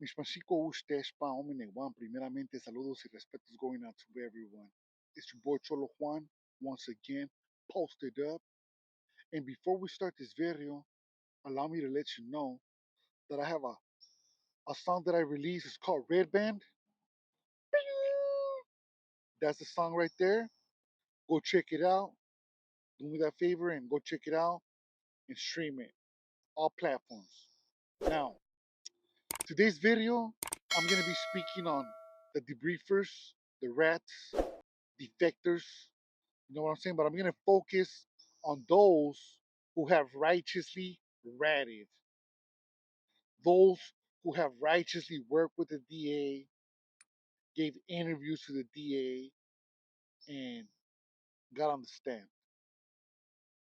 Mishmashiko Ushteshpa Omine Juan. Primeramente, saludos y respetos going out to everyone. It's your boy Cholo Juan once again, posted up. And before we start this video, allow me to let you know that I have a song that I released. It's called Red Band. That's the song right there. Go check it out. Do me that favor and go check it out and stream it. All platforms. Now, today's video, I'm going to be speaking on the debriefers, the rats, defectors, you know what I'm saying? But I'm going to focus on those who have righteously ratted, those who have righteously worked with the DA, gave interviews to the DA, and got on the stand.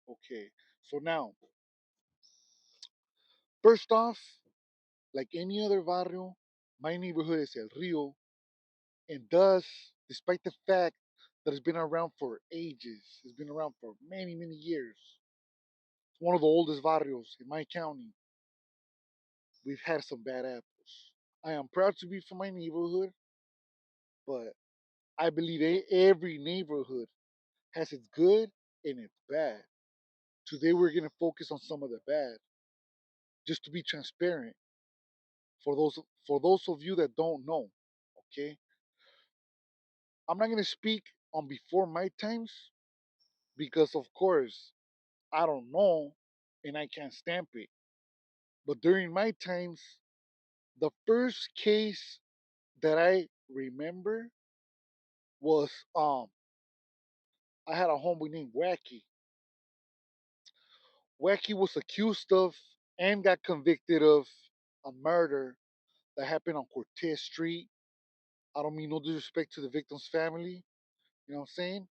Okay, so now, first off, like any other barrio, my neighborhood is El Rio, and thus, despite the fact that it's been around for ages, it's been around for many, many years. It's one of the oldest barrios in my county. We've had some bad apples. I am proud to be from my neighborhood, but I believe every neighborhood has its good and its bad. Today we're gonna focus on some of the bad, just to be transparent for those of you that don't know. Okay, I'm not gonna speak on before my times because of course I don't know and I can't stamp it. But during my times, the first case that I remember was I had a homeboy named Wacky. Wacky was accused of and got convicted of a murder that happened on Cortez Street. I don't mean no disrespect to the victim's family. You know what I'm saying?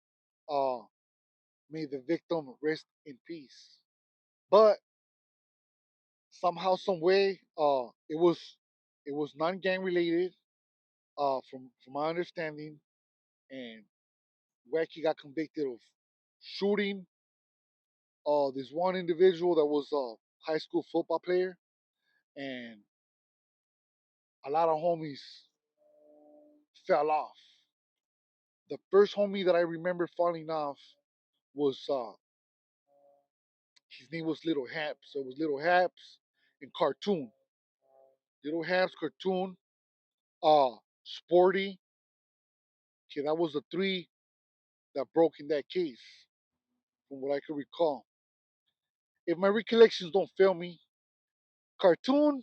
Uh, may the victim rest in peace. But somehow, some way, it was non-gang related. From my understanding, and Wacky got convicted of shooting this one individual that was a high school football player, and a lot of homies fell off. The first homie that I remember falling off was his name was Little Haps. So it was Little Haps and Cartoon. Little Haps, Cartoon, Sporty. Okay, that was the three that broke in that case, from what I can recall. If my recollections don't fail me, Cartoon,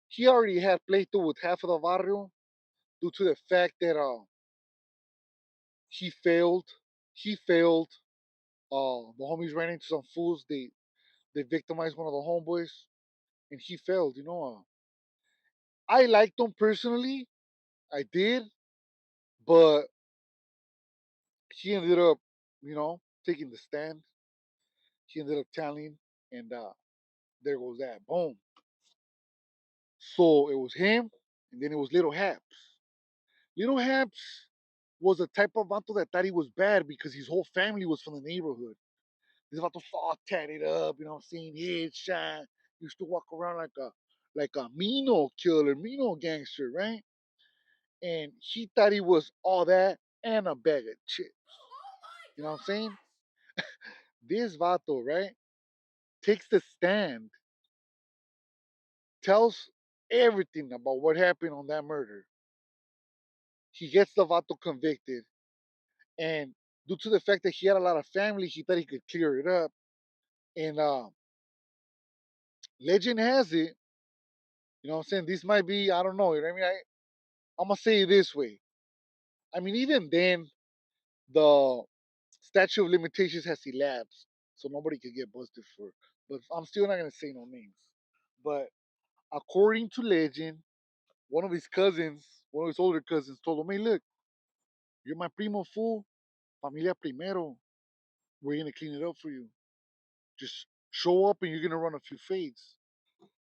he already had played through with half of the barrio due to the fact that he failed. He failed. The homies ran into some fools. They victimized one of the homeboys, and he failed. I liked him personally. I did, but he ended up, taking the stand. He ended up telling, and there goes that. Boom. So it was him, and then it was Little Haps. Little Haps was the type of vato that thought he was bad because his whole family was from the neighborhood. This vato all tatted up, saying headshot. Used to walk around like a Mino killer, Mino gangster, right? And he thought he was all that and a bag of chips. You know what I'm saying? This vato, right, takes the stand, tells everything about what happened on that murder. He gets the vato convicted, and due to the fact that he had a lot of family, he thought he could clear it up. And legend has it, you know what I'm saying? This might be, I don't know, you know what I mean? I'm gonna say it this way. I mean, even then, the statute of limitations has elapsed, so nobody could get busted for. But I'm still not gonna say no names. But according to legend, one of his cousins, one of his older cousins, told him, "Hey, look, you're my primo fool, familia primero. We're gonna clean it up for you. Just show up and you're gonna run a few fades."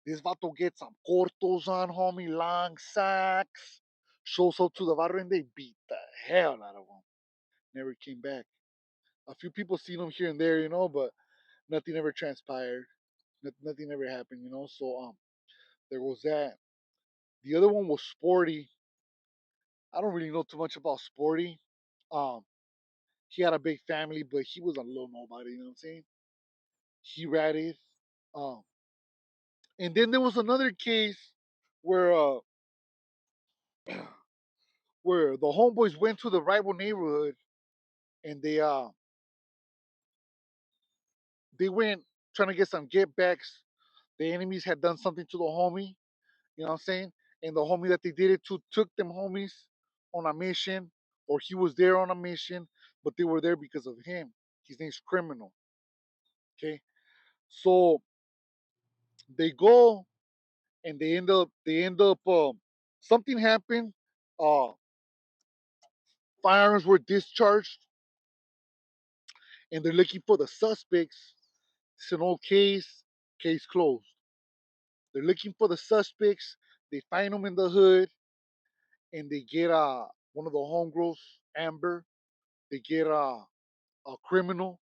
This vato gets some cortos on, homie, long socks. Shows up to the barrio and they beat the hell out of him. Never came back. A few people seen him here and there, but nothing ever transpired. Nothing ever happened. So there was that. The other one was Sporty. I don't really know too much about Sporty. Um, he had a big family, but he was a little nobody. You know what I'm saying? He ratted. Um, and then there was another case where where the homeboys went to the rival neighborhood and they went trying to get some get backs. The enemies had done something to the homie, you know what I'm saying? And the homie that they did it to took them homies on a mission, or he was there on a mission, but they were there because of him. His name's Criminal. Okay, so they go and they end up something happened. Uh, Firearms were discharged, and they're looking for the suspects. It's an old case closed. They're looking for the suspects. They find them in the hood, and they get one of the homegirls, Amber. They get a Criminal.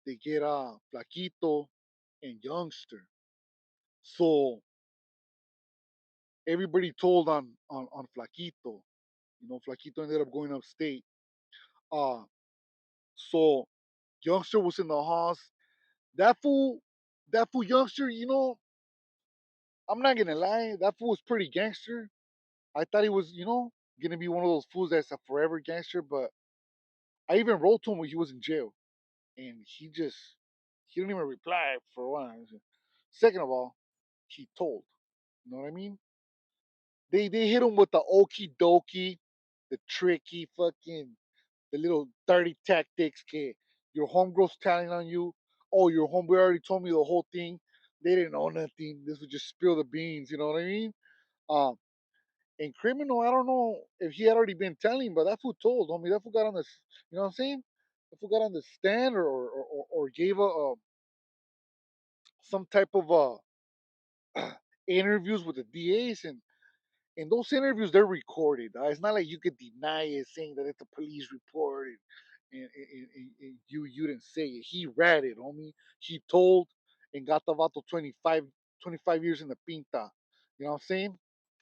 They get Flaquito and Youngster. So everybody told on Flaquito. You know, Flaquito ended up going upstate. Uh, so Youngster was in the house. That fool, that fool Youngster. You know, I'm not gonna lie. That fool was pretty gangster. I thought he was, gonna be one of those fools that's a forever gangster. But I even wrote to him when he was in jail, and he didn't even reply for one. Second of all, he told. You know what I mean? They hit him with the okey dokey, the tricky fucking, the little dirty tactics. Que your homegirl's telling on you. Oh, your homeboy already told me the whole thing. They didn't know nothing. This would just spill the beans. You know what I mean? Um, and Criminal, I don't know if he had already been telling, but that fool told, homie. That fool got on the, you know what I'm saying? That fool got on the stand or gave some type of interviews with the DAs, and those interviews they're recorded. It's not like you could deny it, saying that it's a police report and you didn't say it. He read it, homie. He told and got the vato 25 years in the pinta. You know what I'm saying?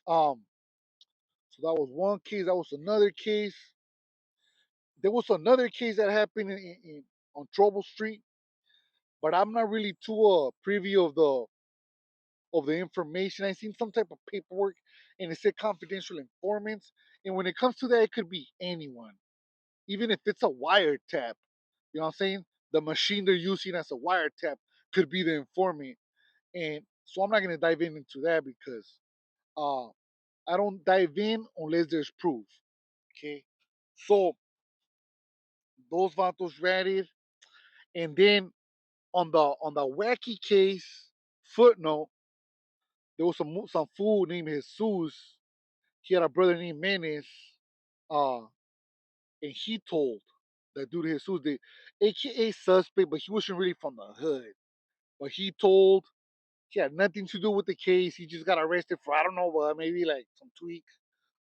Um, so that was one case. That was another case. There was another case that happened on Trouble Street, but I'm not really too privy of the information. I seen some type of paperwork, and it said confidential informants. And when it comes to that, it could be anyone, even if it's a wiretap. You know what I'm saying? The machine they're using as a wiretap could be the informant. And so I'm not gonna dive into that because uh, I don't dive in unless there's proof. Okay, so those vatos ratted, and then on the wacky case footnote, there was some fool named Jesus. He had a brother named Menes, uh, and he told that dude Jesus, the AKA suspect, but he wasn't really from the hood. But he told he had nothing to do with the case. He just got arrested for I don't know, but maybe like some tweaks.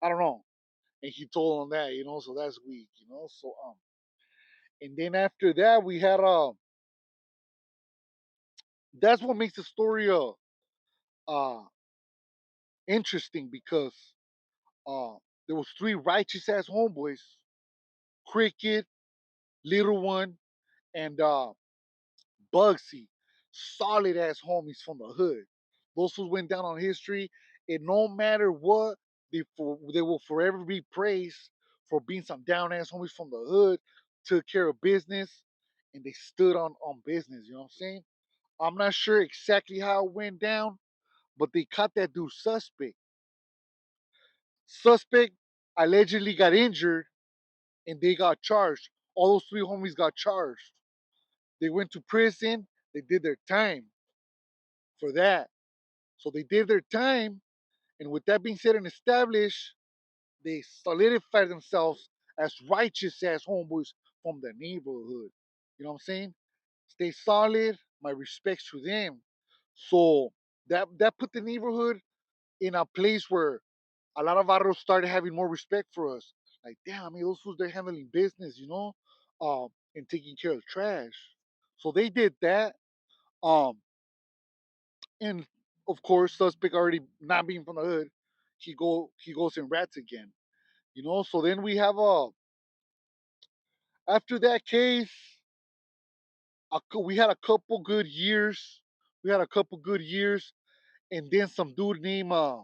I don't know. And he told on that, so that's weak, So and then after that we had that's what makes the story uh interesting because uh there was three righteous ass homeboys, Cricket, Little One, and Bugsy, solid ass homies from the hood. Those who went down on history, and no matter what, they will forever be praised for being some down ass homies from the hood, took care of business, and they stood on business. You know what I'm saying? I'm not sure exactly how it went down, but they caught that dude suspect. Suspect allegedly got injured, and they got charged. All those three homies got charged. They went to prison. They did their time for that. So they did their time, and with that being said and established, they solidified themselves as righteous ass homeboys from the neighborhood. You know what I'm saying? Stay solid. My respects to them. So that put the neighborhood in a place where a lot of barrios started having more respect for us. Like, damn, I mean, those fools they're handling business, and taking care of trash. So they did that. Um, and of course, suspect already not being from the hood, he goes and rats again. So then we have a after that case, we had a couple good years. We had a couple good years, and then some dude named I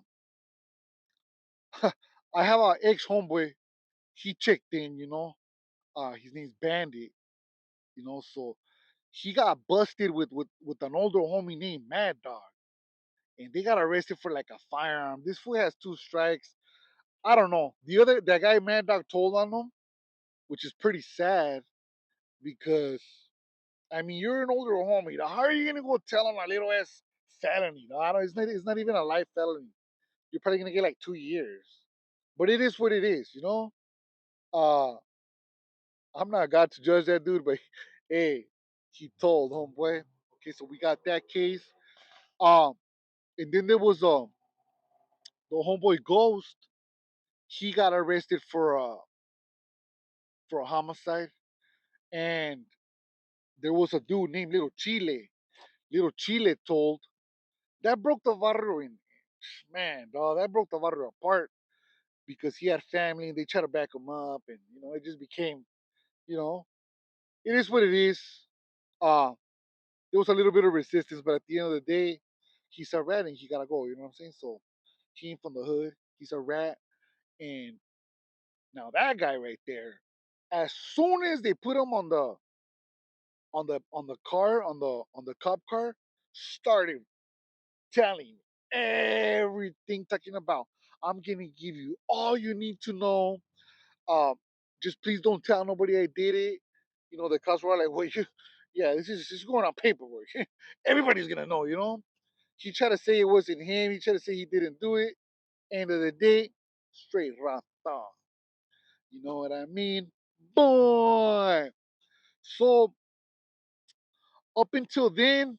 have a ex homeboy. He checked in. His name's Bandit. So he got busted with an older homie named Mad Dog, and they got arrested for like a firearm. This fool has two strikes. I don't know. That guy Mad Dog told on him, which is pretty sad because I mean you're an older homie. How are you gonna go tell him a little ass felony? No, I don't, it's not even a life felony. You're probably gonna get like 2 years. But it is what it is. Uh I'm not God to judge that dude, but hey, he told homeboy. Okay, so we got that case. Um, and then there was the homeboy Ghost. He got arrested for a homicide, and there was a dude named Little Chile. Little Chile told that broke the barrio in. Man, dog, that broke the barrio apart because he had family and they tried to back him up, and it just became, you know, it is what it is. Uh, there was a little bit of resistance, but at the end of the day, he's a rat and he gotta go. You know what I'm saying? So he ain't from the hood. He's a rat, and now that guy right there, as soon as they put him on the car on the cop car, started telling everything, talking about I'm gonna give you all you need to know. Um, just please don't tell nobody I did it. The cops were like, well, yeah, this is going on paperwork. Everybody's gonna know. He tried to say it wasn't him. He tried to say he didn't do it. End of the day, straight rata. You know what I mean? Boy. So up until then,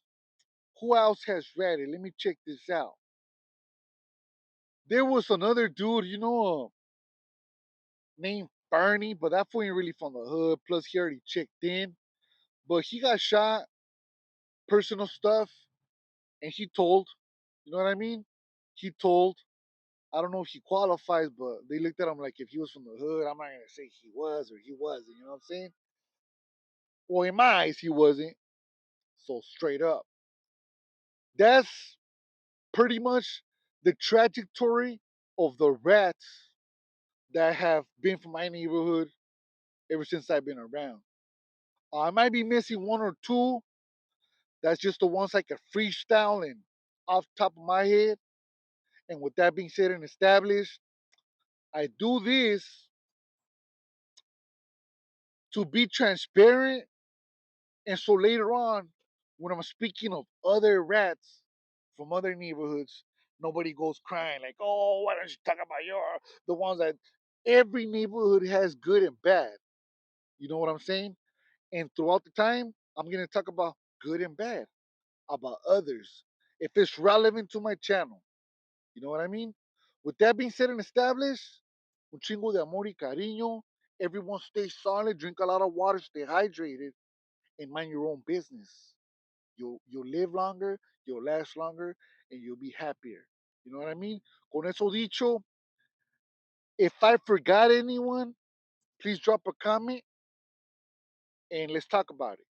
who else has read it? Let me check this out. There was another dude, named Bernie, but that fool ain't really from the hood. Plus, he already checked in. But he got shot, personal stuff, and he told. You know what I mean? He told. I don't know if he qualifies, but they looked at him like if he was from the hood. I'm not gonna say he was or he wasn't. You know what I'm saying? Well, in my eyes, he wasn't. So straight up, that's pretty much the trajectory of the rats that have been from my neighborhood ever since I've been around. I might be missing one or two. That's just the ones I could freestyle and off the top of my head. And with that being said and established, I do this to be transparent. And so later on, when I'm speaking of other rats from other neighborhoods, nobody goes crying like, "Oh, why don't you talk about the ones that every neighborhood has good and bad." You know what I'm saying? And throughout the time, I'm gonna talk about good and bad about others if it's relevant to my channel. You know what I mean? With that being said and established, un chingo de amor y cariño. Everyone stay solid, drink a lot of water, stay hydrated, and mind your own business. You'll live longer, you'll last longer, and you'll be happier. You know what I mean? Con eso dicho, if I forgot anyone, please drop a comment and let's talk about it.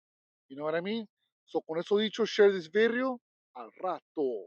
You know what I mean? So con eso dicho, share this video al rato.